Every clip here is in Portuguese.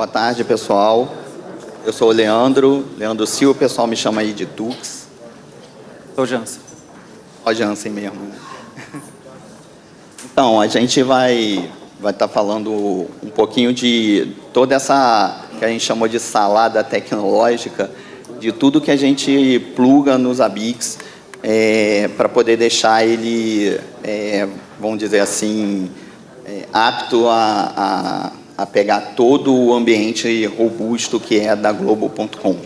Boa tarde, pessoal. Eu sou o Leandro Silva, o pessoal me chama aí de Tux. Sou Jansen. Ó, Jansen mesmo. Então, a gente vai estar falando um pouquinho de toda essa, que a gente chamou de salada tecnológica, de tudo que a gente pluga nos Zabbix para poder deixar ele, vamos dizer assim, apto a pegar todo o ambiente robusto que é da Globo.com.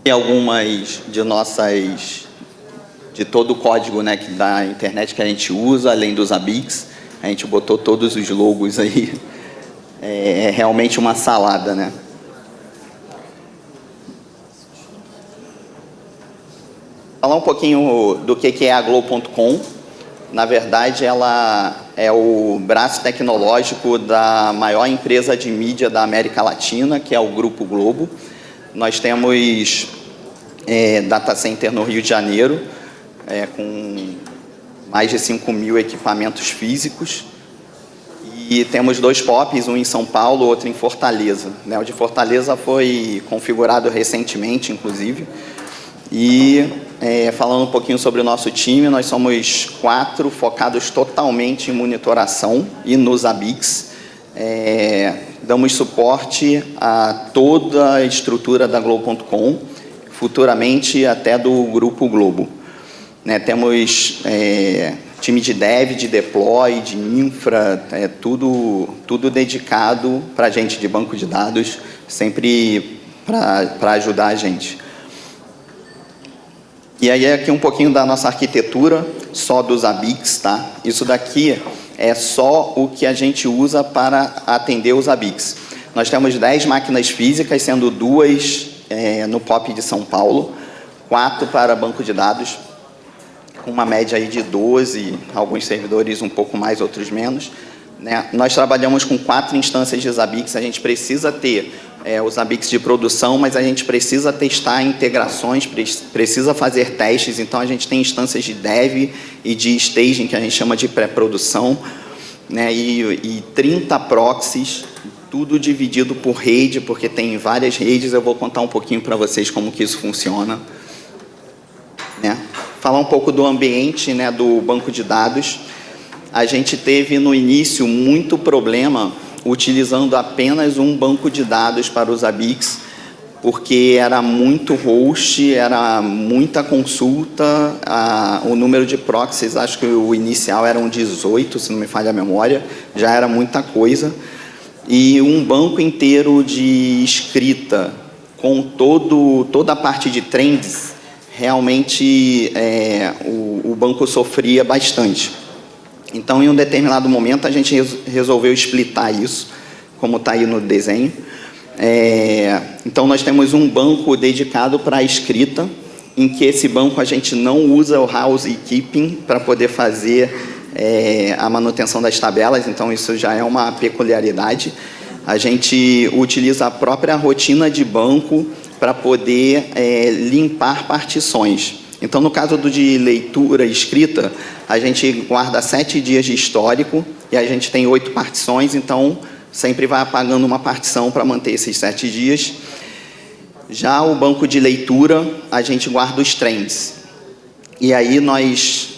E algumas de todo o código, né, da internet que a gente usa, além dos Zabbix, a gente botou todos os logos aí. É realmente uma salada, né? Falar um pouquinho do que é a Globo.com. Na verdade, ela é o braço tecnológico da maior empresa de mídia da América Latina, que é o Grupo Globo. Nós temos data center no Rio de Janeiro, com mais de 5.000 equipamentos físicos. E temos 2 POPs, um em São Paulo, outro em Fortaleza, né? O de Fortaleza foi configurado recentemente, inclusive. E falando um pouquinho sobre o nosso time, nós somos 4 focados totalmente em monitoração e nos Zabbix. Damos suporte a toda a estrutura da Globo.com, futuramente até do Grupo Globo. Né? Temos time de dev, de deploy, de infra, tudo dedicado para a gente de banco de dados, sempre para ajudar a gente. E aí aqui um pouquinho da nossa arquitetura, só dos Zabbix, tá? Isso daqui é só o que a gente usa para atender os Zabbix. Nós temos 10 máquinas físicas, sendo 2 no POP de São Paulo, 4 para banco de dados, com uma média aí de 12, alguns servidores um pouco mais, outros menos. Né? Nós trabalhamos com 4 instâncias de Zabbix, a gente precisa ter os Zabbix de produção, mas a gente precisa testar integrações, precisa fazer testes, então a gente tem instâncias de dev e de staging, que a gente chama de pré-produção, né? E 30 proxies, tudo dividido por rede, porque tem várias redes, eu vou contar um pouquinho para vocês como que isso funciona. Né? Falar um pouco do ambiente, né, do banco de dados. A gente teve no início muito problema utilizando apenas um banco de dados para os Zabbix, porque era muito host, era muita consulta, o número de proxies, acho que o inicial eram 18, se não me falha a memória, já era muita coisa. E um banco inteiro de escrita com toda a parte de trends, realmente o banco sofria bastante. Então, em um determinado momento, a gente resolveu splitar isso, como está aí no desenho. Então, nós temos um banco dedicado para a escrita, em que esse banco a gente não usa o housekeeping para poder fazer a manutenção das tabelas, então isso já é uma peculiaridade. A gente utiliza a própria rotina de banco para poder limpar partições. Então, no caso de leitura e escrita, a gente guarda 7 dias de histórico e a gente tem 8 partições, então sempre vai apagando uma partição para manter esses 7 dias. Já o banco de leitura, a gente guarda os trends. E aí nós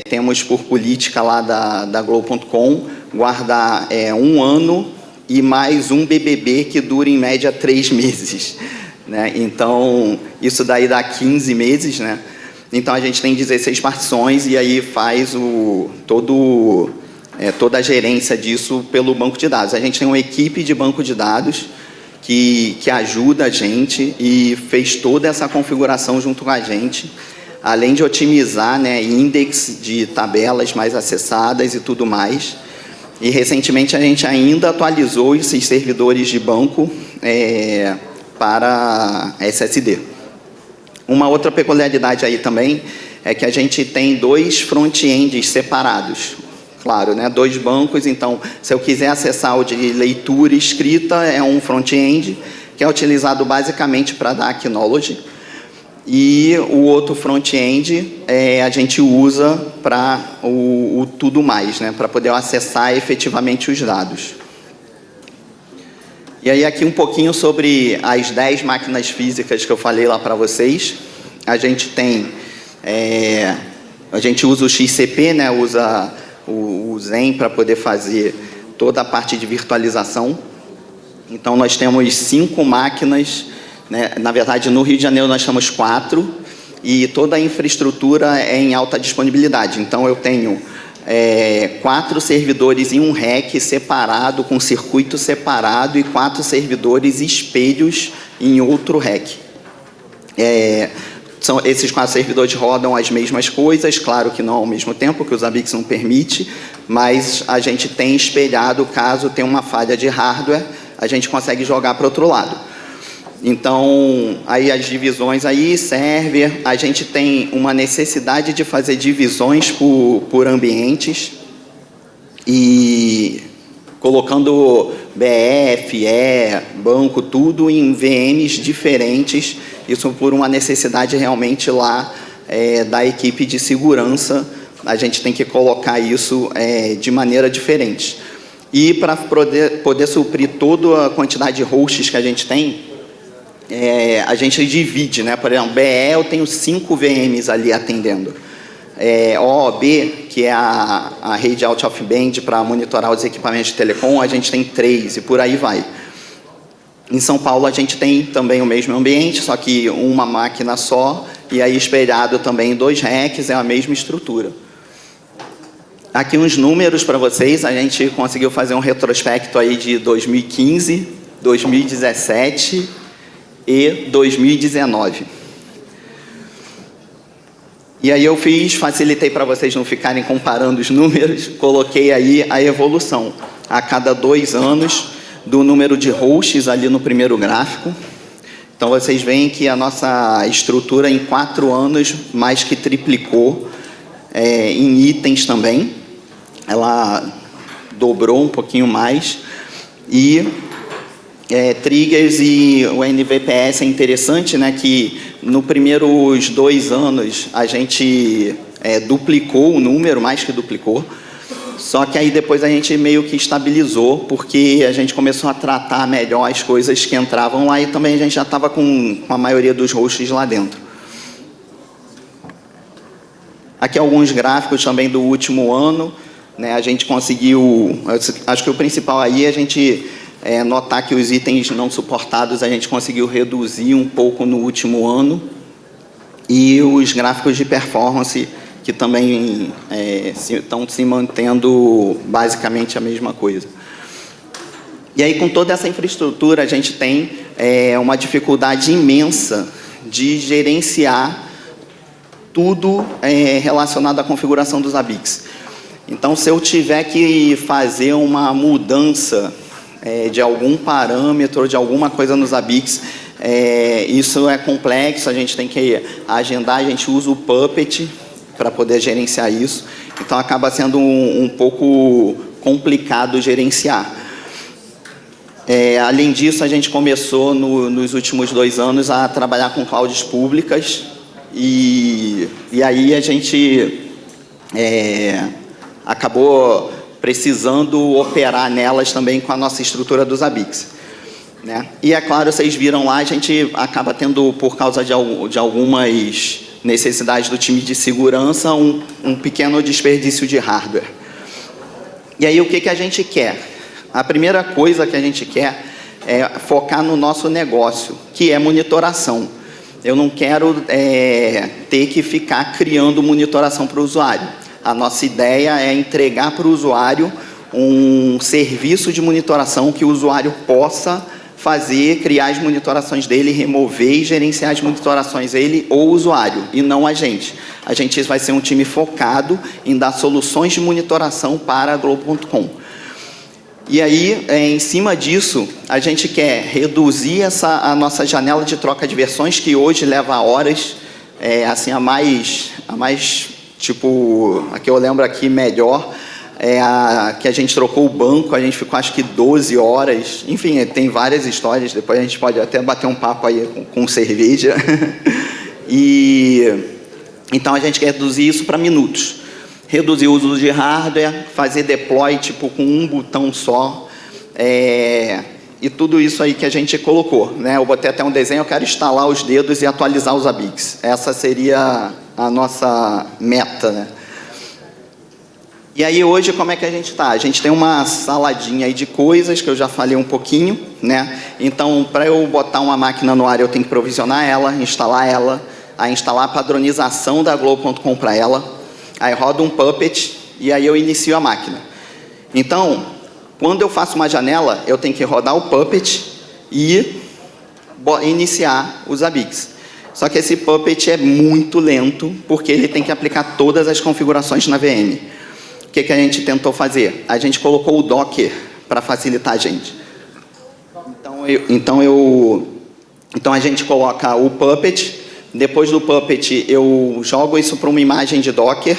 temos por política lá da Globo.com guardar 1 ano e mais um BBB que dura em média 3 meses. Né? Então, isso daí dá 15 meses, né? Então, a gente tem 16 partições e aí faz toda a gerência disso pelo banco de dados. A gente tem uma equipe de banco de dados que ajuda a gente e fez toda essa configuração junto com a gente, além de otimizar, né, index de tabelas mais acessadas e tudo mais. E, recentemente, a gente ainda atualizou esses servidores de banco para SSD. Uma outra peculiaridade aí também é que a gente tem 2 front-ends separados. Claro, né? 2 bancos, então, se eu quiser acessar o de leitura e escrita, é um front-end, que é utilizado basicamente para dar Acknowledge, e o outro front-end a gente usa para o tudo mais, né, para poder acessar efetivamente os dados. E aí aqui um pouquinho sobre as 10 máquinas físicas que eu falei lá para vocês. A gente tem, a gente usa o XCP, né, usa o Zen para poder fazer toda a parte de virtualização. Então nós temos 5 máquinas, né, na verdade no Rio de Janeiro nós temos 4, e toda a infraestrutura é em alta disponibilidade. Então eu tenho 4 servidores em um rack separado, com circuito separado, e 4 servidores espelhos em outro rack. Esses 4 servidores rodam as mesmas coisas, claro que não ao mesmo tempo, que o Zabbix não permite, mas a gente tem espelhado, caso tenha uma falha de hardware, a gente consegue jogar para o outro lado. Então, aí as divisões aí, server, a gente tem uma necessidade de fazer divisões por ambientes, e colocando BF, banco, tudo em VMs diferentes, isso por uma necessidade realmente lá da equipe de segurança, a gente tem que colocar isso de maneira diferente. E para poder suprir toda a quantidade de hosts que a gente tem, a gente divide, né? Por exemplo, BE eu tenho 5 VMs ali atendendo. OOB, que é a rede out of band para monitorar os equipamentos de telecom, a gente tem 3 e por aí vai. Em São Paulo a gente tem também o mesmo ambiente, só que uma máquina só, e aí espelhado também em 2 racks, é a mesma estrutura. Aqui uns números para vocês, a gente conseguiu fazer um retrospecto aí de 2015, 2017 e 2019. E aí eu facilitei para vocês não ficarem comparando os números, coloquei aí a evolução a cada 2 anos do número de hosts ali no primeiro gráfico. Então vocês veem que a nossa estrutura em 4 anos mais que triplicou, em itens também, ela dobrou um pouquinho mais, e triggers e o NVPS é interessante, né, que no primeiros 2 anos a gente duplicou o número, mais que duplicou, só que aí depois a gente meio que estabilizou, porque a gente começou a tratar melhor as coisas que entravam lá, e também a gente já estava com a maioria dos hosts lá dentro. Aqui alguns gráficos também do último ano, né, a gente conseguiu, acho que o principal aí é a gente notar que os itens não suportados a gente conseguiu reduzir um pouco no último ano, e os gráficos de performance que também estão se mantendo basicamente a mesma coisa. E aí com toda essa infraestrutura a gente tem uma dificuldade imensa de gerenciar tudo relacionado à configuração dos Zabbix. Então se eu tiver que fazer uma mudança de algum parâmetro, de alguma coisa nos Zabbix, isso é complexo, a gente tem que agendar, a gente usa o Puppet para poder gerenciar isso, então acaba sendo um pouco complicado gerenciar. Além disso, a gente começou nos últimos 2 anos a trabalhar com clouds públicas, e aí a gente acabou precisando operar nelas também com a nossa estrutura dos Zabbix, né? E é claro, vocês viram lá, a gente acaba tendo, por causa de algumas necessidades do time de segurança, um pequeno desperdício de hardware. E aí o que a gente quer? A primeira coisa que a gente quer é focar no nosso negócio, que é monitoração. Eu não quero ter que ficar criando monitoração para o usuário. A nossa ideia é entregar para o usuário um serviço de monitoração que o usuário possa fazer, criar as monitorações dele, remover e gerenciar as monitorações dele ou o usuário, e não a gente. A gente vai ser um time focado em dar soluções de monitoração para a Globo.com. E aí, em cima disso, a gente quer reduzir a nossa janela de troca de versões, que hoje leva horas, assim, a mais, tipo, a que eu lembro aqui melhor, que a gente trocou o banco, a gente ficou acho que 12 horas. Enfim, tem várias histórias, depois a gente pode até bater um papo aí com cerveja. Então a gente quer reduzir isso para minutos. Reduzir o uso de hardware, fazer deploy tipo com um botão só. E tudo isso aí que a gente colocou, né? Eu botei até um desenho, eu quero instalar os dedos e atualizar os Zabbix. Essa seria a nossa meta, né? E aí hoje como é que a gente está? A gente tem uma saladinha aí de coisas que eu já falei um pouquinho, né? Então, para eu botar uma máquina no ar, eu tenho que provisionar ela, instalar a padronização da Globo.com para ela, aí roda um Puppet e aí eu inicio a máquina. Então, quando eu faço uma janela, eu tenho que rodar o Puppet e iniciar os Zabbix. Só que esse Puppet é muito lento, porque ele tem que aplicar todas as configurações na VM. O que a gente tentou fazer? A gente colocou o Docker para facilitar a gente. Então a gente coloca o Puppet, depois do Puppet eu jogo isso para uma imagem de Docker,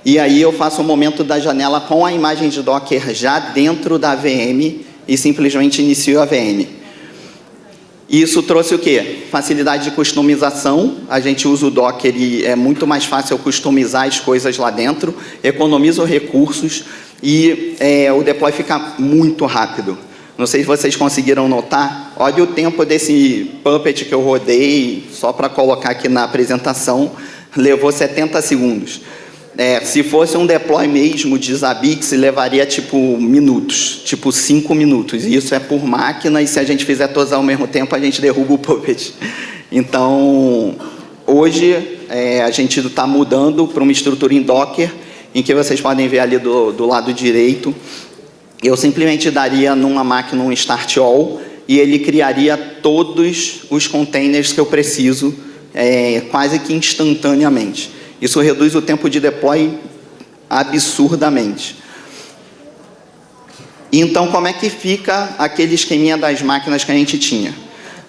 e aí eu faço o momento da janela com a imagem de Docker já dentro da VM e simplesmente inicio a VM. Isso trouxe o quê? Facilidade de customização. A gente usa o Docker e é muito mais fácil customizar as coisas lá dentro, economiza recursos e o deploy fica muito rápido. Não sei se vocês conseguiram notar. Olha o tempo desse Puppet que eu rodei, só para colocar aqui na apresentação, levou 70 segundos. Se fosse um deploy mesmo de Zabbix, levaria tipo minutos, tipo 5 minutos. E isso é por máquina, e se a gente fizer todos ao mesmo tempo, a gente derruba o Puppet. Então, hoje, a gente está mudando para uma estrutura em Docker, em que vocês podem ver ali do lado direito. Eu simplesmente daria numa máquina um Start All, e ele criaria todos os containers que eu preciso, quase que instantaneamente. Isso reduz o tempo de deploy absurdamente. Então, como é que fica aquele esqueminha das máquinas que a gente tinha?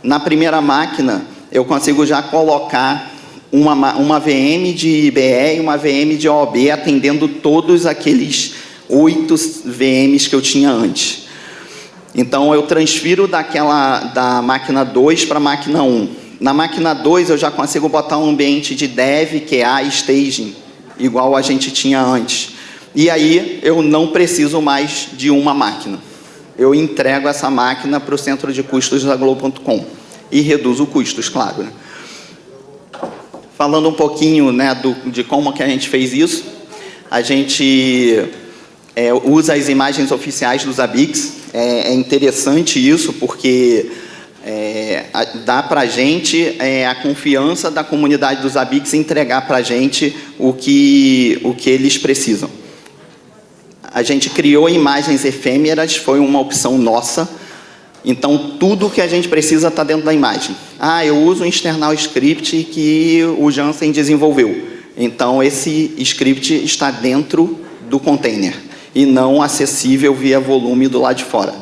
Na primeira máquina, eu consigo já colocar uma VM de IBE e uma VM de OOB atendendo todos aqueles 8 VMs que eu tinha antes. Então, eu transfiro da máquina 2 para a máquina 1. Na máquina 2, eu já consigo botar um ambiente de dev, QA e staging, igual a gente tinha antes. E aí, eu não preciso mais de uma máquina. Eu entrego essa máquina para o centro de custos da Globo.com. E reduzo custos, claro. Falando um pouquinho, né, de como que a gente fez isso, a gente usa as imagens oficiais dos Zabbix. É interessante isso, porque dá para a gente a confiança da comunidade dos Zabbix entregar para a gente o que eles precisam. A gente criou imagens efêmeras, foi uma opção nossa. Então, tudo que a gente precisa está dentro da imagem. Eu uso um external script que o Jansen desenvolveu. Então, esse script está dentro do container e não acessível via volume do lado de fora.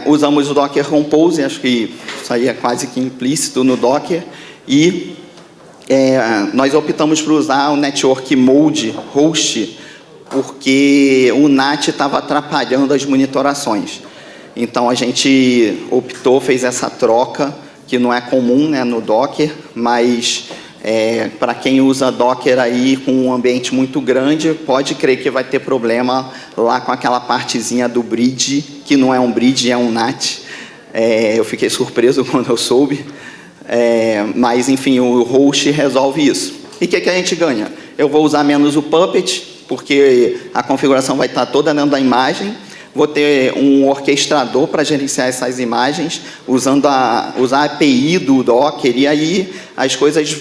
Usamos o Docker Compose, acho que isso aí é quase que implícito no Docker, e nós optamos por usar o Network Mode Host, porque o NAT estava atrapalhando as monitorações. Então a gente optou, fez essa troca, que não é comum, né, no Docker, mas para quem usa Docker aí com um ambiente muito grande, pode crer que vai ter problema lá com aquela partezinha do bridge, que não é um bridge, é um NAT. Eu fiquei surpreso quando eu soube. Mas, enfim, o host resolve isso. E o que a gente ganha? Eu vou usar menos o Puppet, porque a configuração vai estar toda dentro da imagem. Vou ter um orquestrador para gerenciar essas imagens, usar a API do Docker, e aí as coisas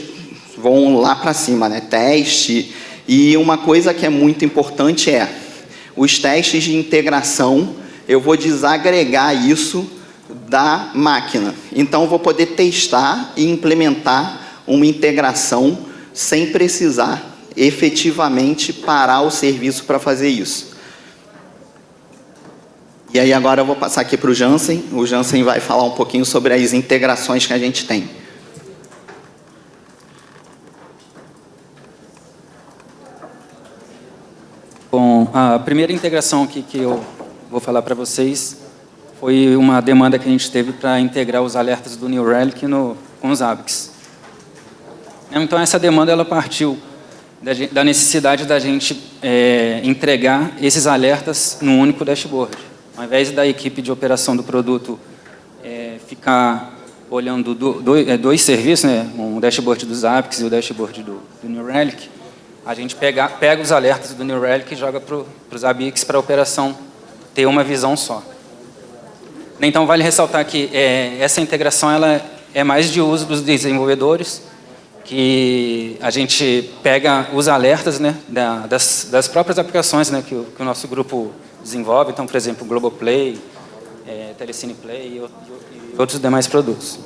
vão lá para cima, né? Teste. E uma coisa que é muito importante os testes de integração, eu vou desagregar isso da máquina. Então, eu vou poder testar e implementar uma integração sem precisar efetivamente parar o serviço para fazer isso. E aí, agora eu vou passar aqui para o Jansen. O Jansen vai falar um pouquinho sobre as integrações que a gente tem. Bom, a primeira integração aqui que eu vou falar para vocês foi uma demanda que a gente teve para integrar os alertas do New Relic com os ABICs. Então, essa demanda ela partiu da necessidade da gente entregar esses alertas num único dashboard. Ao invés da equipe de operação do produto ficar olhando dois serviços, né, um dashboard dos ABICs e o dashboard do New Relic, a gente pega os alertas do New Relic e joga para os ABICs para a operação ter uma visão só. Então, vale ressaltar que essa integração ela é mais de uso dos desenvolvedores, que a gente pega os alertas, né, das próprias aplicações, né, que o nosso grupo desenvolve. Então, por exemplo, o Globoplay, Telecine Play e outros demais produtos.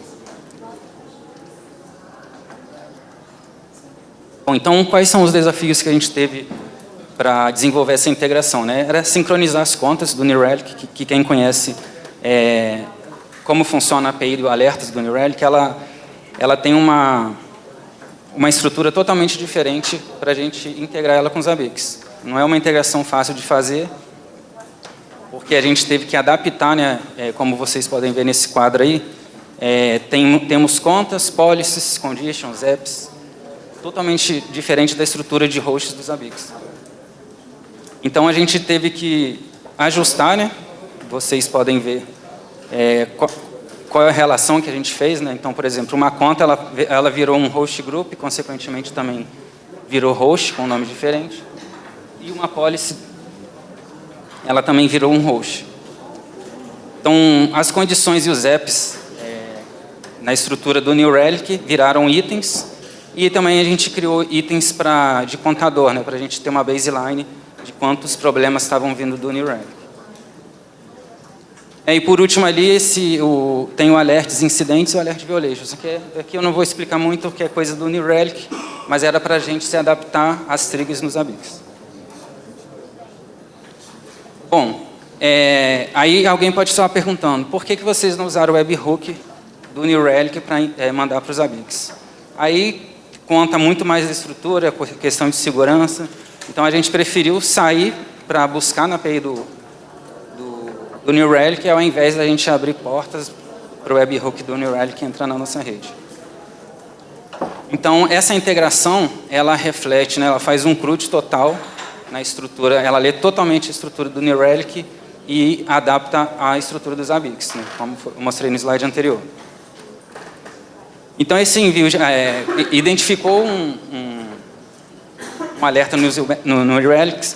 Bom, então, quais são os desafios que a gente teve para desenvolver essa integração, né? Era sincronizar as contas do New Relic, que quem conhece como funciona a API do alertas do New Relic, ela tem uma estrutura totalmente diferente para a gente integrar ela com os ABICs. Não é uma integração fácil de fazer, porque a gente teve que adaptar, né, como vocês podem ver nesse quadro aí, temos contas, policies, conditions, apps, totalmente diferente da estrutura de hosts dos ABICs. Então, a gente teve que ajustar, né? Vocês podem ver qual é a relação que a gente fez, né? Então, por exemplo, uma conta, ela virou um host group, consequentemente também virou host, com um nome diferente. E uma policy, ela também virou um host. Então, as condições e os apps na estrutura do New Relic viraram itens, e também a gente criou itens de contador, né? Para a gente ter uma baseline de quantos problemas estavam vindo do New Relic. E por último ali, tem o alerts incidentes e o alert violations. Aqui eu não vou explicar muito porque é coisa do New Relic, mas era para a gente se adaptar às triggers nos ABICs. Bom, aí alguém pode estar perguntando, por que vocês não usaram o webhook do New Relic para mandar para os ABICs? Aí conta muito mais da estrutura, questão de segurança. Então a gente preferiu sair para buscar na API do New Relic, ao invés da gente abrir portas para o webhook do New Relic entrar na nossa rede. Então, essa integração, ela reflete, né, ela faz um CRUD total na estrutura, ela lê totalmente a estrutura do New Relic e adapta à estrutura dos ABICs, né, como eu mostrei no slide anterior. Então, esse envio identificou um alerta no New Relic.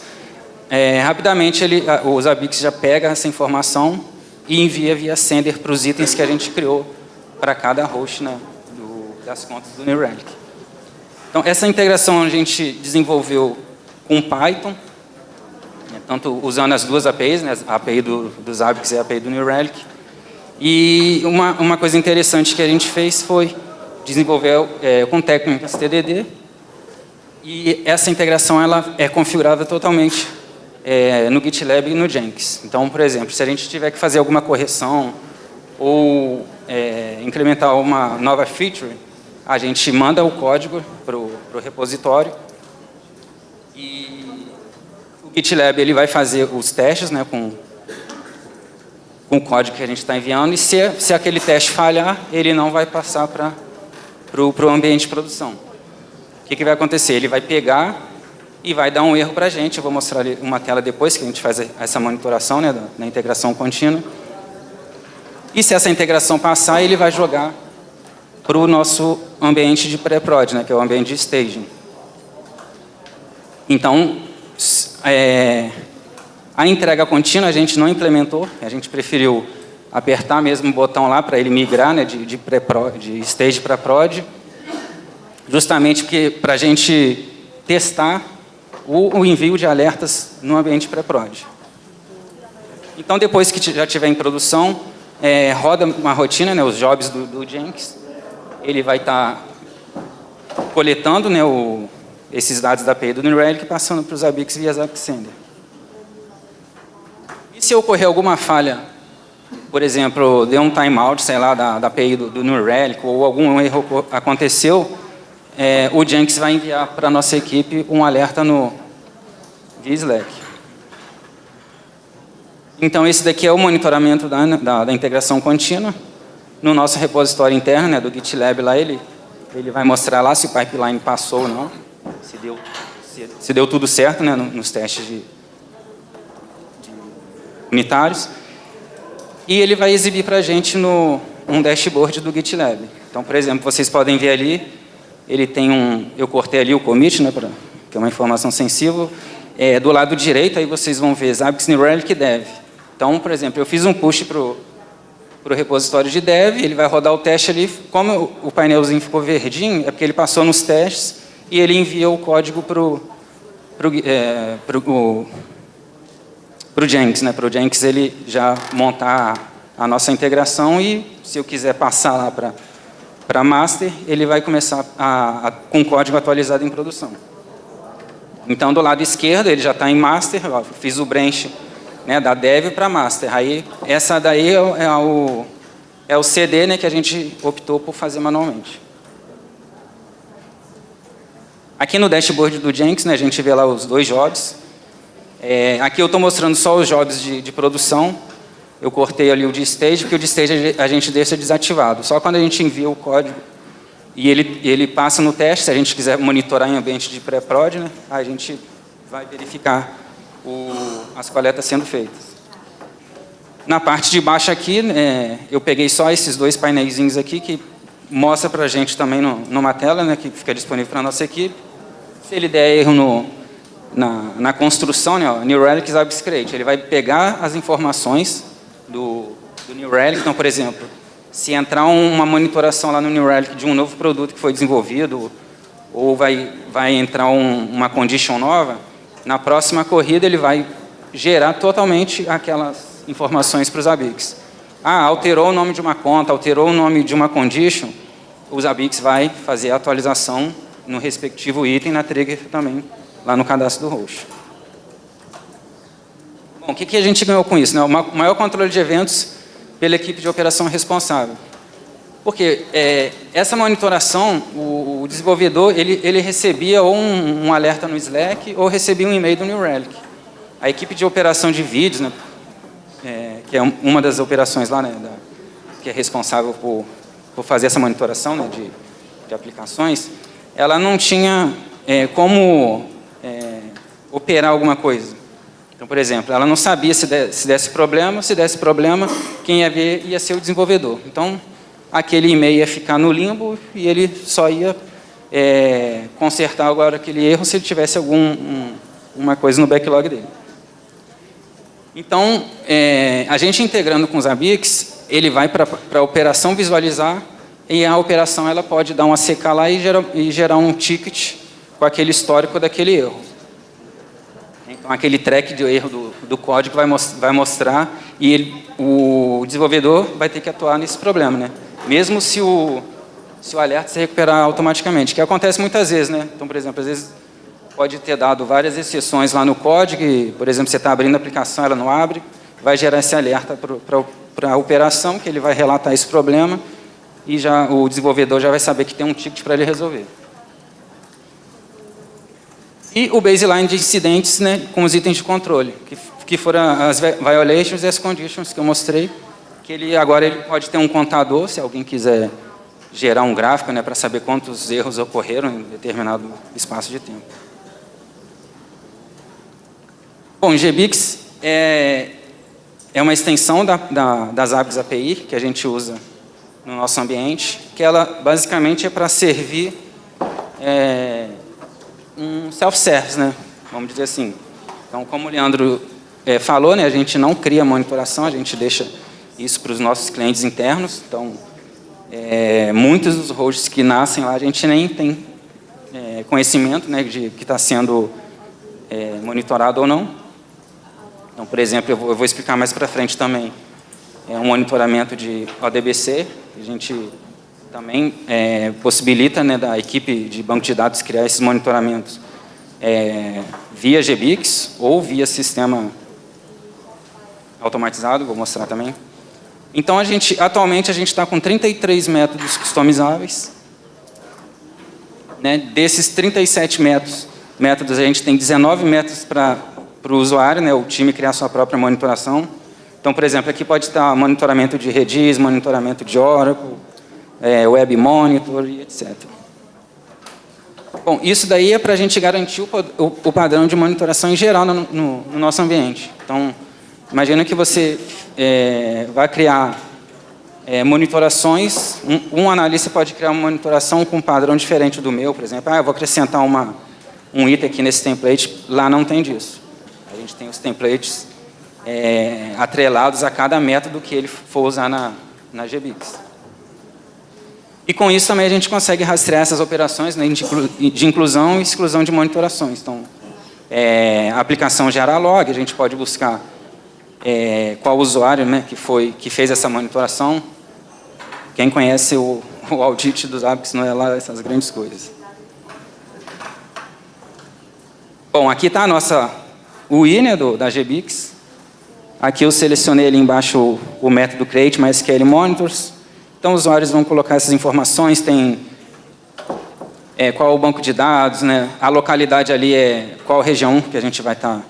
Rapidamente, os ABICs já pegam essa informação e envia via sender para os itens que a gente criou para cada host, né, das contas do New Relic. Então, essa integração a gente desenvolveu com Python, né, tanto usando as duas APIs, né, a API dos ABICs e a API do New Relic. E uma coisa interessante que a gente fez foi desenvolver com técnicas TDD, e essa integração ela é configurada totalmente no GitLab e no Jenkins. Então, por exemplo, se a gente tiver que fazer alguma correção ou incrementar uma nova feature, a gente manda o código para o repositório e o GitLab ele vai fazer os testes, né, com o código que a gente está enviando, e se aquele teste falhar, ele não vai passar para o ambiente de produção. O que vai acontecer? Ele vai pegar e vai dar um erro para a gente. Eu vou mostrar ali uma tela depois que a gente faz essa monitoração, né, da integração contínua. E se essa integração passar, ele vai jogar para o nosso ambiente de pré-prod, né, que é o ambiente de staging. Então, a entrega contínua a gente não implementou, a gente preferiu apertar mesmo o botão lá para ele migrar, né, de stage para prod, justamente para a gente testar o envio de alertas no ambiente pré-prod. Então, depois que já estiver em produção, roda uma rotina, né, os jobs do Jenkins. Ele vai estar coletando, né, esses dados da API do New Relic e passando para os ABICs via Zapsender. E se ocorrer alguma falha, por exemplo, deu um timeout, sei lá, da API do New Relic, ou algum erro aconteceu, o Jenkins vai enviar para a nossa equipe um alerta via Slack. Então, esse daqui é o monitoramento da integração contínua. No nosso repositório interno, né, do GitLab, lá ele vai mostrar lá se o pipeline passou ou não, se deu tudo certo, né, nos testes unitários. E ele vai exibir para a gente um dashboard do GitLab. Então, por exemplo, vocês podem ver ali, ele tem eu cortei ali o commit, né, que é uma informação sensível. Do lado direito, aí vocês vão ver Zabbix, New Relic e Dev. Então, por exemplo, eu fiz um push para o repositório de Dev, ele vai rodar o teste ali. Como o painelzinho ficou verdinho, é porque ele passou nos testes e ele enviou o código para o Jenkins, né? Para o Jenkins ele já montar a nossa integração e, se eu quiser passar lá para master, ele vai começar com o código atualizado em produção. Então, do lado esquerdo, ele já está em master, ó, fiz o branch, né, da dev para master. Aí, essa daí é o CD, né, que a gente optou por fazer manualmente. Aqui no dashboard do Jenkins, né, a gente vê lá os 2 jobs. Aqui eu estou mostrando só os jobs de produção. Eu cortei ali o de stage, porque o de stage a gente deixa desativado. Só quando a gente envia o código e ele passa no teste, se a gente quiser monitorar em ambiente de pré-prod, né, a gente vai verificar as coletas sendo feitas. Na parte de baixo aqui, eu peguei só esses 2 painéis aqui, que mostra para a gente também numa tela, né, que fica disponível para a nossa equipe. Se ele der erro na construção, né, ó, New Relic Zabbix Create, ele vai pegar as informações do New Relic. Então, por exemplo, se entrar uma monitoração lá no New Relic de um novo produto que foi desenvolvido, ou vai entrar uma condition nova, na próxima corrida ele vai gerar totalmente aquelas informações para os Zabbix. Alterou o nome de uma conta, alterou o nome de uma condition, o Zabbix vai fazer a atualização no respectivo item, na trigger também, lá no cadastro do host. Bom, o que a gente ganhou com isso, né? O maior controle de eventos pela equipe de operação responsável. Porque essa monitoração, o desenvolvedor, ele recebia ou um alerta no Slack ou recebia um e-mail do New Relic. A equipe de operação de vídeos, né, que é uma das operações lá, né, que é responsável por fazer essa monitoração, né, de aplicações, ela não tinha como operar alguma coisa. Então, por exemplo, ela não sabia se desse problema, quem ia ver ia ser o desenvolvedor. Então, aquele e-mail ia ficar no limbo e ele só ia consertar agora aquele erro se ele tivesse uma coisa no backlog dele. Então, a gente integrando com os Zabbix, ele vai para a operação visualizar e a operação ela pode dar um ACK lá e gerar um ticket com aquele histórico daquele erro. Então, aquele track de erro do código vai mostrar e o desenvolvedor vai ter que atuar nesse problema, né? Mesmo se o alerta se recuperar automaticamente, que acontece muitas vezes, né? Então, por exemplo, às vezes pode ter dado várias exceções lá no código e, por exemplo, você está abrindo a aplicação, ela não abre, vai gerar esse alerta para a operação, que ele vai relatar esse problema e o desenvolvedor já vai saber que tem um ticket para ele resolver. E o baseline de incidentes, né, com os itens de controle, que foram as violations e as conditions que eu mostrei, que agora ele pode ter um contador, se alguém quiser gerar um gráfico, né, para saber quantos erros ocorreram em determinado espaço de tempo. Bom, GBix é uma extensão da Zabbix API que a gente usa no nosso ambiente, que ela basicamente é para servir um self-service, né? Vamos dizer assim. Então, como o Leandro falou, né, a gente não cria monitoração, a gente deixa isso para os nossos clientes internos. Então, muitos dos hosts que nascem lá, a gente nem tem conhecimento, né, de que está sendo monitorado ou não. Então, por exemplo, eu vou explicar mais para frente também. Um monitoramento de ODBC, que a gente também possibilita, né, da equipe de banco de dados criar esses monitoramentos via GBix ou via sistema automatizado, vou mostrar também. Então, atualmente, a gente está com 33 métodos customizáveis. Né? Desses 37 métodos, a gente tem 19 métodos para o usuário, né, o time criar sua própria monitoração. Então, por exemplo, aqui pode estar monitoramento de Redis, monitoramento de Oracle, Web Monitor e etc. Bom, isso daí é para a gente garantir o padrão de monitoração em geral no nosso ambiente. Então, imagina que você vai criar monitorações, um analista pode criar uma monitoração com um padrão diferente do meu, por exemplo. Eu vou acrescentar um item aqui nesse template, lá não tem disso. A gente tem os templates atrelados a cada método que ele for usar na GBIX. E com isso também a gente consegue rastrear essas operações, né, de inclusão e exclusão de monitorações. Então, a aplicação gera log, a gente pode buscar qual usuário, né, que fez essa monitoração. Quem conhece o audit dos Zabbix não é lá essas grandes coisas. Bom, aqui está a nossa UI, né, da GBIX. Aqui eu selecionei ali embaixo o método create MySQL monitors. Então, os usuários vão colocar essas informações, tem qual é o banco de dados, né? A localidade ali é qual região que a gente vai estar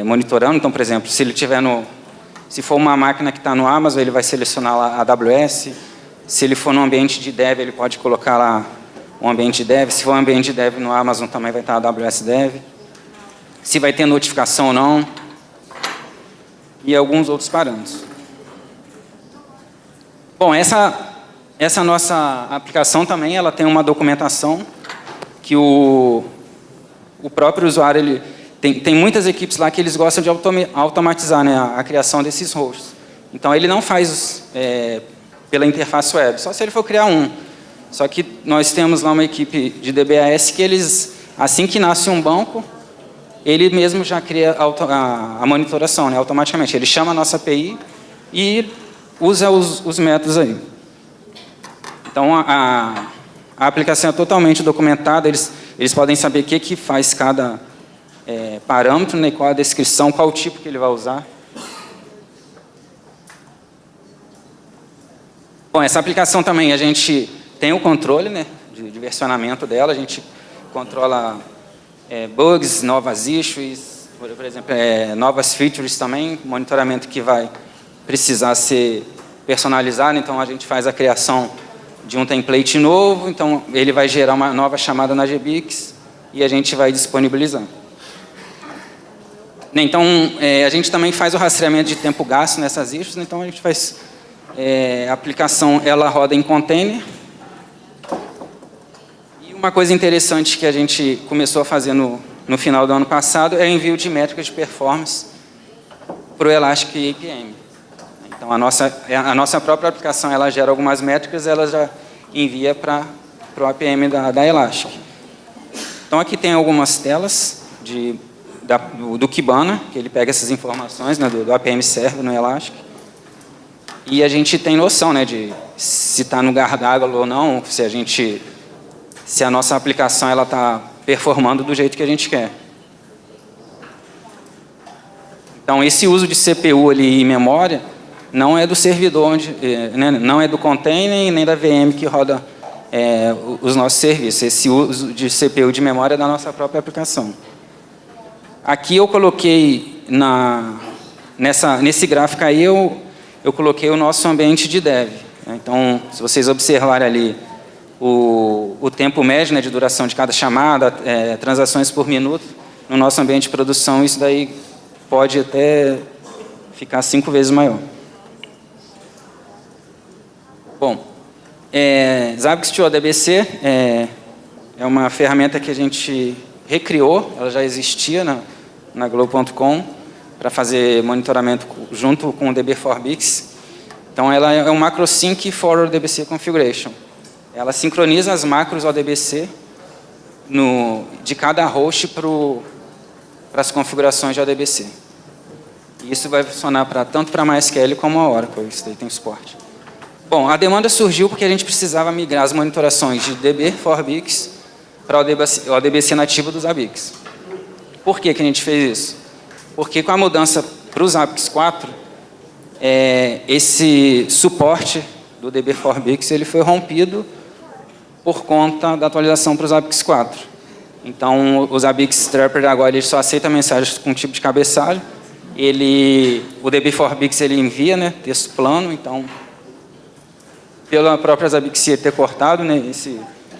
monitorando. Então, por exemplo, se ele tiver se for uma máquina que está no Amazon, ele vai selecionar lá a AWS. Se ele for no ambiente de dev, ele pode colocar lá um ambiente de dev. Se for um ambiente de dev no Amazon, também vai estar a AWS Dev. Se vai ter notificação ou não. E alguns outros parâmetros. Bom, essa nossa aplicação também ela tem uma documentação que o próprio usuário, tem muitas equipes lá que eles gostam de automatizar, né, a criação desses hosts. Então, ele não faz pela interface web, só se ele for criar um. Só que nós temos lá uma equipe de DBAS que eles, assim que nasce um banco, ele mesmo já cria a monitoração, né, automaticamente. Ele chama a nossa API e usa os métodos aí. Então, a aplicação é totalmente documentada, eles podem saber o que faz cada parâmetro, né, qual a descrição, qual o tipo que ele vai usar. Bom, essa aplicação também, a gente tem o controle, né, de versionamento dela, a gente controla bugs, novas issues, por exemplo, novas features também, monitoramento que vai precisar ser personalizado, então a gente faz a criação de um template novo, então ele vai gerar uma nova chamada na GBIX e a gente vai disponibilizar. Então, a gente também faz o rastreamento de tempo gasto nessas issues, então a gente faz a aplicação, ela roda em container. E uma coisa interessante que a gente começou a fazer no final do ano passado é o envio de métricas de performance para o Elastic APM. Então, a nossa própria aplicação, ela gera algumas métricas, ela já envia para o APM da Elastic. Então, aqui tem algumas telas do Kibana, que ele pega essas informações, né, do APM Server no Elastic. E a gente tem noção, né, de se está no gargalo ou não, se a nossa aplicação está performando do jeito que a gente quer. Então, esse uso de CPU ali e memória não é do servidor, né, não é do container nem da VM que roda os nossos serviços. Esse uso de CPU de memória é da nossa própria aplicação. Aqui eu coloquei, nesse gráfico aí, eu coloquei o nosso ambiente de dev. Então, se vocês observarem ali o tempo médio, né, de duração de cada chamada, transações por minuto, no nosso ambiente de produção, isso daí pode até ficar 5 vezes maior. Bom, Zabbix to ODBC é uma ferramenta que a gente recriou, ela já existia na Globo.com para fazer monitoramento junto com o DB4Bix. Então, ela é um macrosync for ODBC configuration. Ela sincroniza as macros ODBC de cada host para as configurações de ODBC. E isso vai funcionar tanto para MySQL como a Oracle, isso daí tem suporte. Bom, a demanda surgiu porque a gente precisava migrar as monitorações de DB4Bix para o ODBC nativo dos Zabbix. Por que a gente fez isso? Porque com a mudança para os Zabbix 4, esse suporte do DB4Bix ele foi rompido por conta da atualização para os Zabbix 4. Então, os Zabbix Trapper agora ele só aceita mensagens com tipo de cabeçalho o DB4Bix ele envia, né, texto plano, então, pela própria Zabbix ter cortado, né,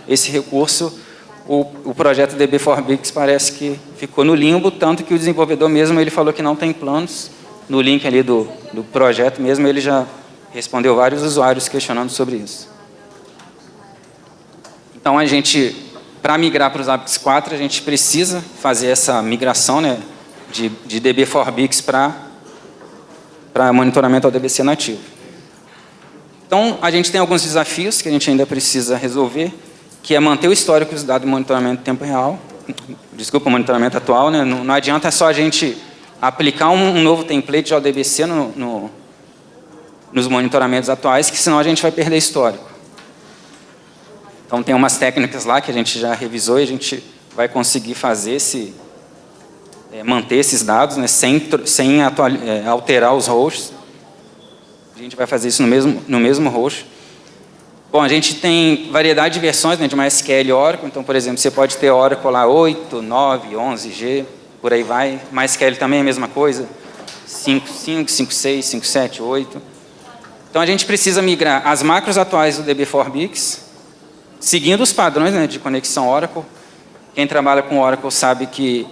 esse recurso, o projeto DB4Bix parece que ficou no limbo, tanto que o desenvolvedor mesmo ele falou que não tem planos. No link ali do projeto mesmo, ele já respondeu vários usuários questionando sobre isso. Então, a gente, para migrar para os Zabbix 4, a gente precisa fazer essa migração, né, de DB4Bix para monitoramento ao DBC nativo. Então, a gente tem alguns desafios que a gente ainda precisa resolver, que é manter o histórico dos dados de monitoramento em tempo real. Desculpa, monitoramento atual, né? Não adianta só a gente aplicar um novo template de ODBC nos monitoramentos atuais, que senão a gente vai perder histórico. Então, tem umas técnicas lá que a gente já revisou e a gente vai conseguir fazer manter esses dados, né, sem alterar os hosts. A gente vai fazer isso no mesmo host. Bom, a gente tem variedade de versões, né, de MySQL e Oracle. Então, por exemplo, você pode ter Oracle lá 8, 9, 11G, por aí vai. MySQL também é a mesma coisa. 5.5, 5.6, 5.7, 8. Então, a gente precisa migrar as macros atuais do DB4Bix, seguindo os padrões, né, de conexão Oracle. Quem trabalha com Oracle sabe que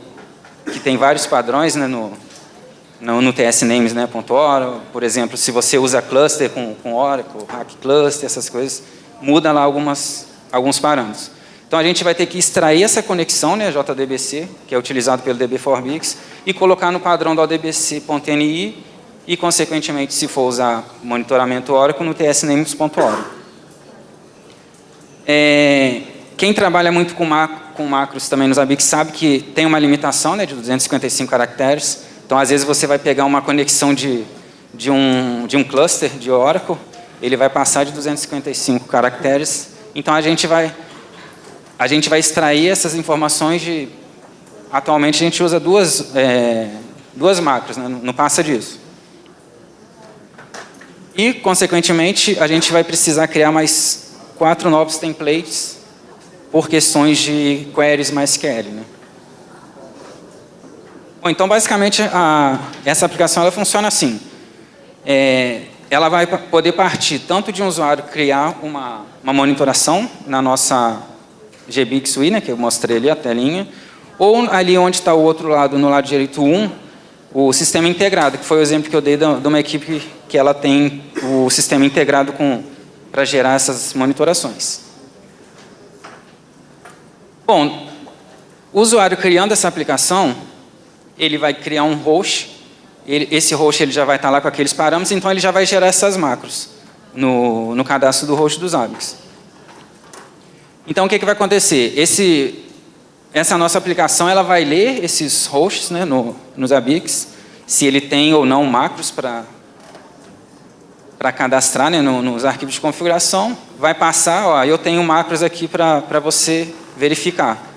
tem vários padrões, né, no TSNames, né, .oracle. Por exemplo, se você usa cluster com Oracle, hack cluster, essas coisas, muda lá alguns parâmetros. Então, a gente vai ter que extrair essa conexão, né, JDBC, que é utilizado pelo DB4Bix, e colocar no padrão do ODBC.NI e, consequentemente, se for usar monitoramento Oracle, no TSNames.oracle. Quem trabalha muito com macros também nos Zabbix sabe que tem uma limitação, né, de 255 caracteres. Então, às vezes, você vai pegar uma conexão de um cluster de Oracle, ele vai passar de 255 caracteres. Então, a gente vai extrair essas informações atualmente, a gente usa duas macros, né? Não passa disso. E, consequentemente, a gente vai precisar criar mais 4 novos templates por questões de queries MySQL, né? Bom, então, basicamente, essa aplicação ela funciona assim. Ela vai poder partir tanto de um usuário criar uma monitoração na nossa GBixUI, né, que eu mostrei ali, a telinha, ou ali onde está o outro lado, no lado direito 1, o sistema integrado, que foi o exemplo que eu dei de uma equipe que ela tem o sistema integrado para gerar essas monitorações. Bom, o usuário criando essa aplicação, ele vai criar um host, esse host ele já vai estar lá com aqueles parâmetros, então ele já vai gerar essas macros no cadastro do host dos Zabbix. Então, o que vai acontecer? Essa nossa aplicação ela vai ler esses hosts, né, nos Zabbix, se ele tem ou não macros para cadastrar, né, nos arquivos de configuração, vai passar, ó, eu tenho macros aqui para você verificar.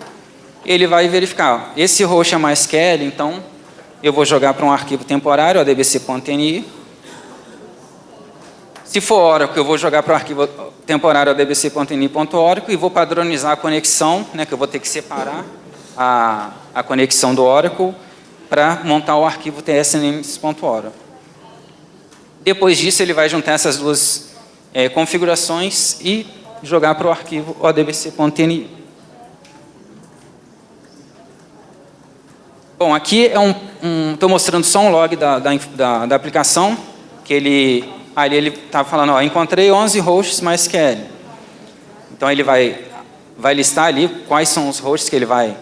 Ele vai verificar, esse host é MySQL, então eu vou jogar para um arquivo temporário, adbc.ni. Se for Oracle, eu vou jogar para o arquivo temporário adbc.ni.oracle e vou padronizar a conexão, né, que eu vou ter que separar a conexão do Oracle para montar o arquivo tsnames.oracle. Depois disso, ele vai juntar essas duas configurações e jogar para o arquivo odbc.ni. Bom, aqui estou mostrando só um log da aplicação, que ele estava falando, ó, encontrei 11 hosts MySQL. Então, ele vai listar ali quais são os hosts que ele vai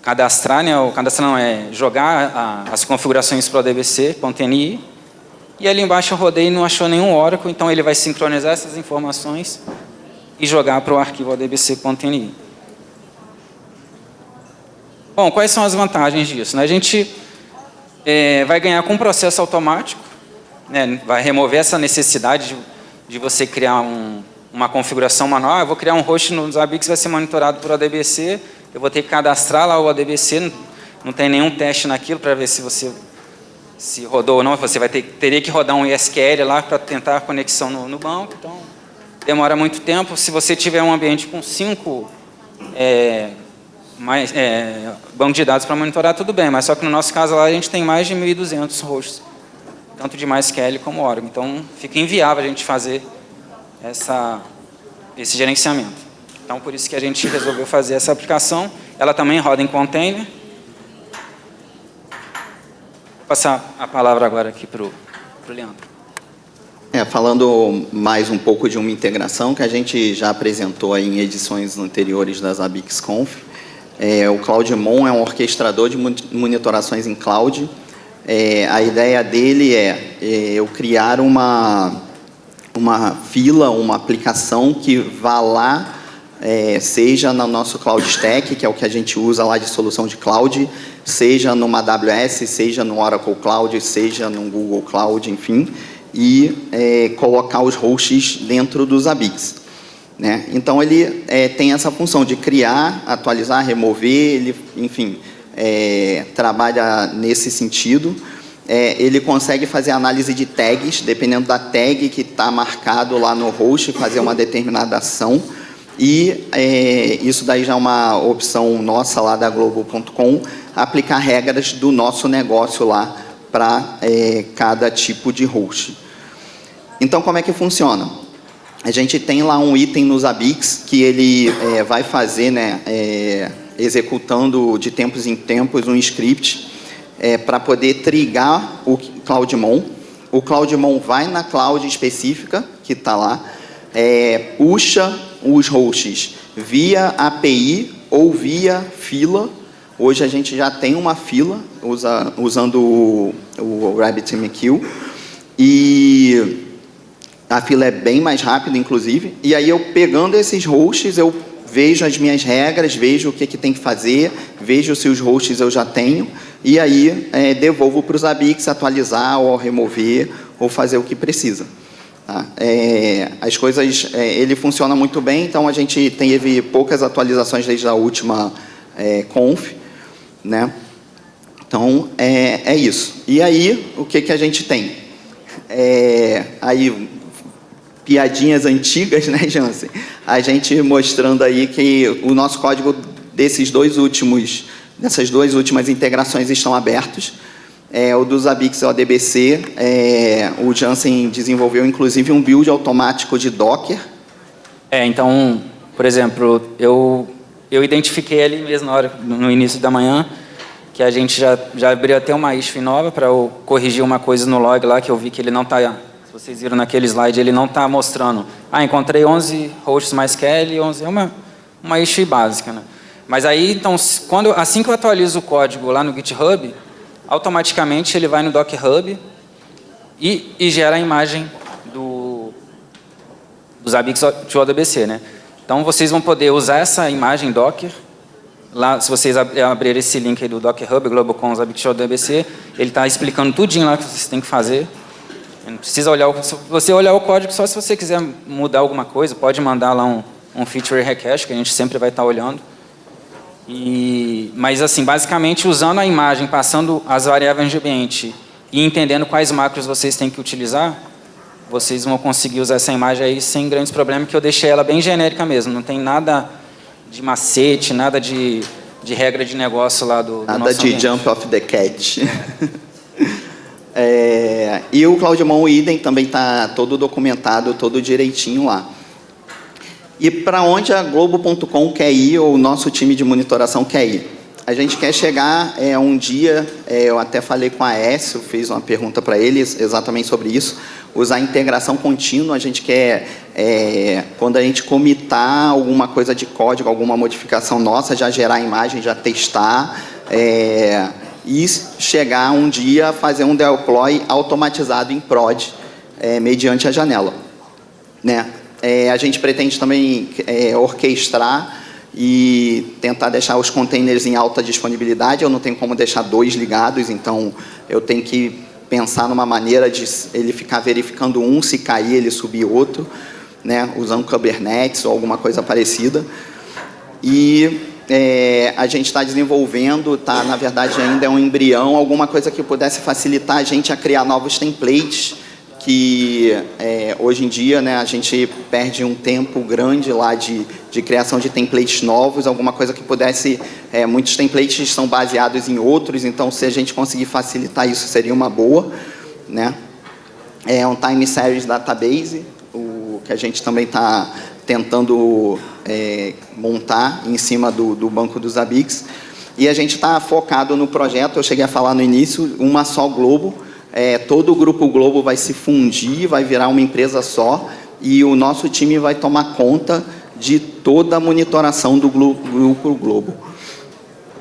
cadastrar, né? O cadastrar não é jogar as configurações para o odbc.ni. E ali embaixo eu rodei e não achou nenhum Oracle, então ele vai sincronizar essas informações e jogar para o arquivo odbc.ni. Bom, quais são as vantagens disso? A gente vai ganhar com um processo automático, né? Vai remover essa necessidade de você criar uma configuração manual. Eu vou criar um host no Zabbix que vai ser monitorado por ODBC, eu vou ter que cadastrar lá o ODBC, não tem nenhum teste naquilo para ver se rodou ou não. Você teria que rodar um ISQL lá para tentar a conexão no banco, então demora muito tempo. Se você tiver um ambiente com 5 banco de dados para monitorar, tudo bem, mas só que no nosso caso lá a gente tem mais de 1.200 hosts, tanto de MySQL como Oracle. Então, fica inviável a gente fazer esse gerenciamento. Então, por isso que a gente resolveu fazer essa aplicação. Ela também roda em container. Vou passar a palavra agora aqui para o Leandro. Falando mais um pouco de uma integração que a gente já apresentou aí em edições anteriores das ABIXConf. O CloudMon é um orquestrador de monitorações em cloud. A ideia dele é eu criar uma fila, uma aplicação que vá lá, seja no nosso Cloud Stack, que é o que a gente usa lá de solução de cloud, seja numa AWS, seja no Oracle Cloud, seja no Google Cloud, enfim, e colocar os hosts dentro dos ABICs. Né? Então, ele tem essa função de criar, atualizar, remover, ele, enfim, trabalha nesse sentido. Ele consegue fazer análise de tags, dependendo da tag que está marcado lá no host, fazer uma determinada ação. E isso daí já é uma opção nossa lá da Globo.com, aplicar regras do nosso negócio lá para cada tipo de host. Então, como é que funciona? A gente tem lá um item nos ABICs que ele vai fazer, né, executando de tempos em tempos um script para poder trigar o CloudMon. O CloudMon vai na cloud específica que está lá, puxa os hosts via API ou via fila. Hoje a gente já tem uma fila usando o RabbitMQ e a fila é bem mais rápida, inclusive. E aí eu pegando esses hosts, eu vejo as minhas regras, vejo o que tem que fazer, vejo se os hosts eu já tenho e aí devolvo para os ABICs atualizar ou remover ou fazer o que precisa. Tá? As coisas, ele funciona muito bem, então a gente teve poucas atualizações desde a última conf, né? Então, é isso. E aí, o que a gente tem? Aí, piadinhas antigas, né, Jansen? A gente mostrando aí que o nosso código dessas duas últimas integrações estão abertos. O dos ABICs e o ODBC, o Jansen desenvolveu, inclusive, um build automático de Docker. Então, por exemplo, eu identifiquei ali mesmo no início da manhã, que a gente já abriu até uma issue nova para eu corrigir uma coisa no log lá, que eu vi que ele não está, se vocês viram naquele slide, ele não está mostrando. Encontrei 11 hosts MySQL, 11, é uma issue básica, né? Mas aí, então, assim que eu atualizo o código lá no GitHub, automaticamente ele vai no Docker Hub e gera a imagem dos ABICs de ODBC, né? Então, vocês vão poder usar essa imagem Docker. Lá, se vocês abrirem esse link aí do Docker Hub, Global.com, ABICs de ODBC, ele está explicando tudinho lá que vocês têm que fazer. Não precisa olhar você olhar o código só se você quiser mudar alguma coisa, pode mandar lá um feature request, que a gente sempre vai estar olhando. Mas, assim, basicamente, usando a imagem, passando as variáveis de ambiente e entendendo quais macros vocês têm que utilizar, vocês vão conseguir usar essa imagem aí sem grandes problemas, que eu deixei ela bem genérica mesmo. Não tem nada de macete, nada de regra de negócio lá do nada nosso de ambiente. Jump off the cat. E o CloudMon Idem também está todo documentado, todo direitinho lá. E para onde a Globo.com quer ir, ou o nosso time de monitoração quer ir? A gente quer chegar um dia, eu até falei com a Aécio, fiz uma pergunta para eles exatamente sobre isso, usar integração contínua. A gente quer, quando a gente commitar alguma coisa de código, alguma modificação nossa, já gerar a imagem, já testar, e chegar um dia a fazer um deploy automatizado em prod, mediante a janela, né? A gente pretende também orquestrar e tentar deixar os containers em alta disponibilidade. Eu não tenho como deixar 2 ligados, então eu tenho que pensar numa maneira de ele ficar verificando um, se cair ele subir outro, né, usando Kubernetes ou alguma coisa parecida. E a gente está desenvolvendo, na verdade ainda é um embrião, alguma coisa que pudesse facilitar a gente a criar novos templates que hoje em dia, né, a gente perde um tempo grande lá de criação de templates novos, alguma coisa que pudesse... muitos templates são baseados em outros, então se a gente conseguir facilitar isso seria uma boa, né? É um time series database, o que a gente também está tentando montar em cima do banco dos Zabbix. E a gente está focado no projeto, eu cheguei a falar no início, uma só Globo. Todo o Grupo Globo vai se fundir, vai virar uma empresa só, e o nosso time vai tomar conta de toda a monitoração do Grupo Globo.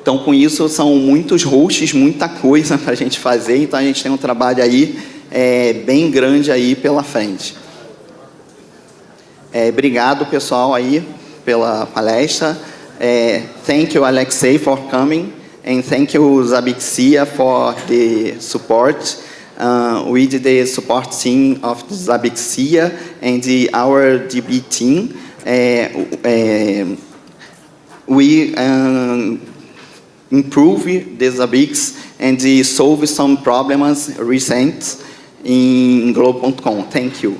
Então, com isso, são muitos hosts, muita coisa para a gente fazer, então a gente tem um trabalho aí bem grande aí pela frente. Obrigado, pessoal, aí, pela palestra. Thank you, Alexei, for coming, and thank you, Zabbixia, for the support. With the support team of Zabbixia and our DB team, we improve the Zabbix and solve some problems recent in Globo.com. Thank you.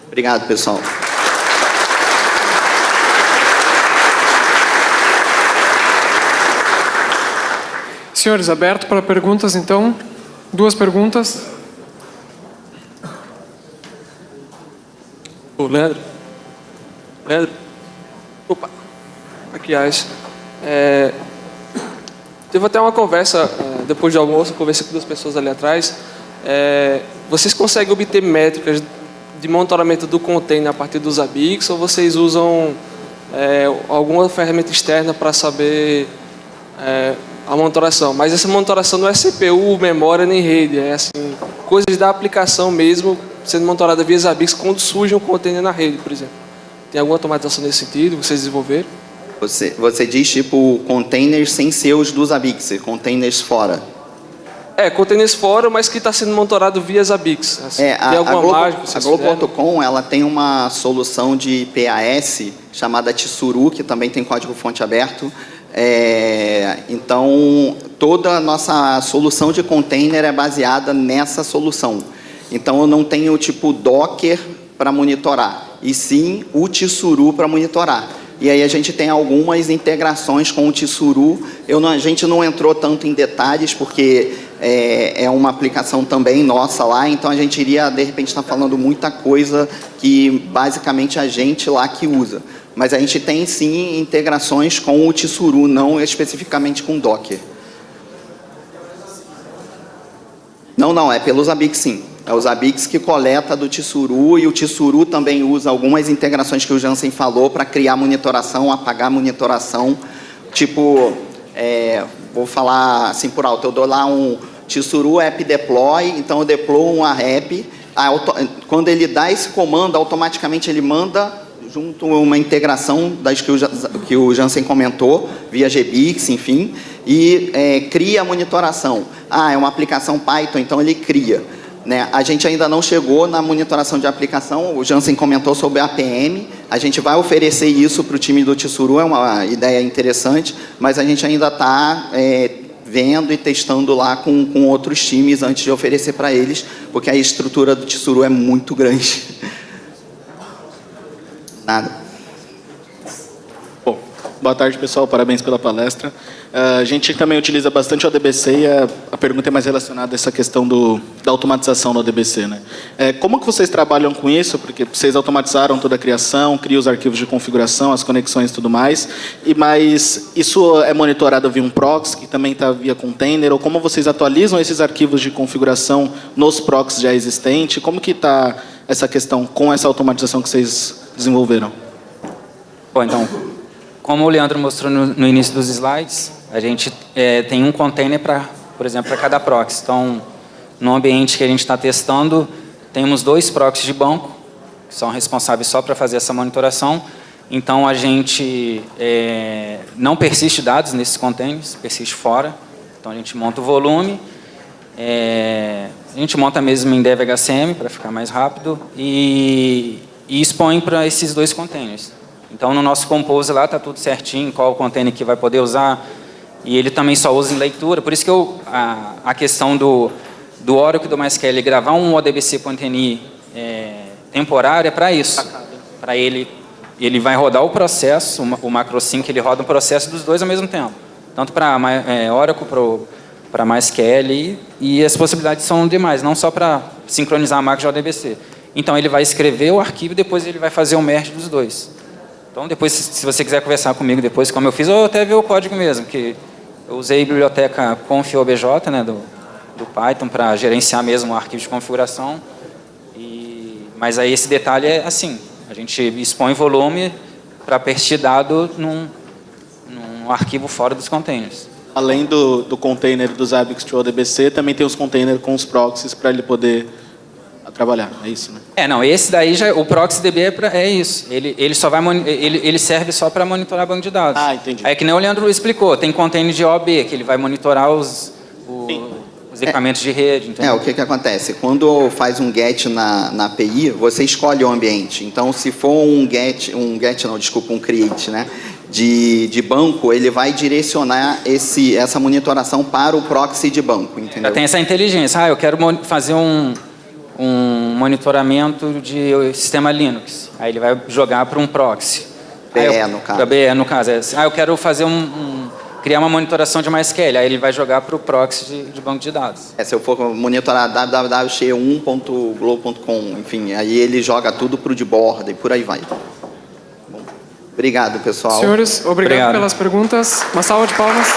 Obrigado, pessoal. Senhores, aberto para perguntas, então. 2 perguntas. Ô, Leandro. Opa. Maquiagem. Teve até uma conversa, depois do almoço, eu conversei com 2 pessoas ali atrás. Vocês conseguem obter métricas de monitoramento do container a partir dos Zabbix, ou vocês usam alguma ferramenta externa para saber a monitoração? Mas essa monitoração não é CPU, memória nem rede, é assim, coisas da aplicação mesmo sendo monitorada via Zabbix quando surge um container na rede, por exemplo. Tem alguma automatização nesse sentido? Vocês desenvolveram? Você diz tipo containers sem ser os dos Zabbix, containers fora. Containers fora, mas que está sendo monitorado via Zabbix. Assim, tem alguma mágica? A Globo.com, ela tem uma solução de PAS chamada Tsuru, que também tem código-fonte aberto. Então, toda a nossa solução de container é baseada nessa solução. Então, eu não tenho tipo Docker para monitorar, e sim o Tsuru para monitorar. E aí a gente tem algumas integrações com o Tsuru. A gente não entrou tanto em detalhes, porque é uma aplicação também nossa lá, então a gente iria, de repente, estar falando muita coisa que, basicamente, a gente lá que usa. Mas a gente tem, sim, integrações com o Tsuru, não especificamente com Docker. Não, é pelo Zabbix, sim. É o Zabbix que coleta do Tsuru, e o Tsuru também usa algumas integrações que o Jansen falou para criar monitoração, apagar monitoração. Tipo, vou falar assim por alto, eu dou lá um Tsuru app deploy, então eu deploy uma app, quando ele dá esse comando, automaticamente ele manda junto uma integração das que o Jansen comentou, via Gbix, enfim, e cria a monitoração. É uma aplicação Python, então ele cria. Né? A gente ainda não chegou na monitoração de aplicação, o Jansen comentou sobre a APM, a gente vai oferecer isso para o time do Tsuru, é uma ideia interessante, mas a gente ainda está vendo e testando lá com outros times antes de oferecer para eles, porque a estrutura do Tsuru é muito grande. Nada. Bom, boa tarde, pessoal. Parabéns pela palestra. A gente também utiliza bastante o ADBC e a pergunta é mais relacionada a essa questão da automatização do ADBC, né? Como que vocês trabalham com isso? Porque vocês automatizaram toda a criação, criam os arquivos de configuração, as conexões e tudo mais, mas isso é monitorado via um proxy, que também está via container, ou como vocês atualizam esses arquivos de configuração nos proxies já existentes? Como que está essa questão com essa automatização que vocês desenvolveram? Bom, então, como o Leandro mostrou no início dos slides, a gente tem um container por exemplo, para cada proxy. Então, no ambiente que a gente está testando, temos 2 proxies de banco, que são responsáveis só para fazer essa monitoração. Então, a gente não persiste dados nesses containers, persiste fora. Então, a gente monta o volume, a gente monta mesmo em DevHCM para ficar mais rápido e expõe para esses 2 containers. Então, no nosso Compose lá está tudo certinho, qual o container que vai poder usar, e ele também só usa em leitura. Por isso que a questão do Oracle e do MySQL gravar um ODBC.ini temporário é para isso. Para ele vai rodar o processo, o MacroSync, ele roda um processo dos dois ao mesmo tempo. Tanto para Oracle, para MySQL, e as possibilidades são demais, não só para sincronizar a máquina de ODBC. Então, ele vai escrever o arquivo e depois ele vai fazer o merge dos dois. Então, depois, se você quiser conversar comigo depois, como eu fiz, ou até ver o código mesmo, que eu usei a biblioteca confobj, né, do Python, para gerenciar mesmo o arquivo de configuração. Mas aí esse detalhe é assim, a gente expõe volume para persistir dado num arquivo fora dos containers. Além do container dos Zabbix to ODBC, também tem os containers com os proxies para ele poder trabalhar, é isso, né? Não, esse daí já, o ProxyDB é isso. Ele só vai ele serve só para monitorar banco de dados. Ah, entendi. Aí que nem o Leandro explicou, tem container de OB, que ele vai monitorar os equipamentos de rede. Entendeu? O que acontece? Quando faz um get na API, você escolhe o ambiente. Então, se for um create, né? De banco, ele vai direcionar essa monitoração para o proxy de banco, entendeu? Já tem essa inteligência. Eu quero fazer um monitoramento de sistema Linux. Aí ele vai jogar para um proxy. BE, no caso. Para BE, no caso. Eu quero fazer criar uma monitoração de MySQL. Aí ele vai jogar para o proxy de banco de dados. Se eu for monitorar www.che1.globo.com, enfim, aí ele joga tudo para o de borda e por aí vai. Bom, obrigado, pessoal. Senhores, obrigado pelas perguntas. Uma salva de palmas.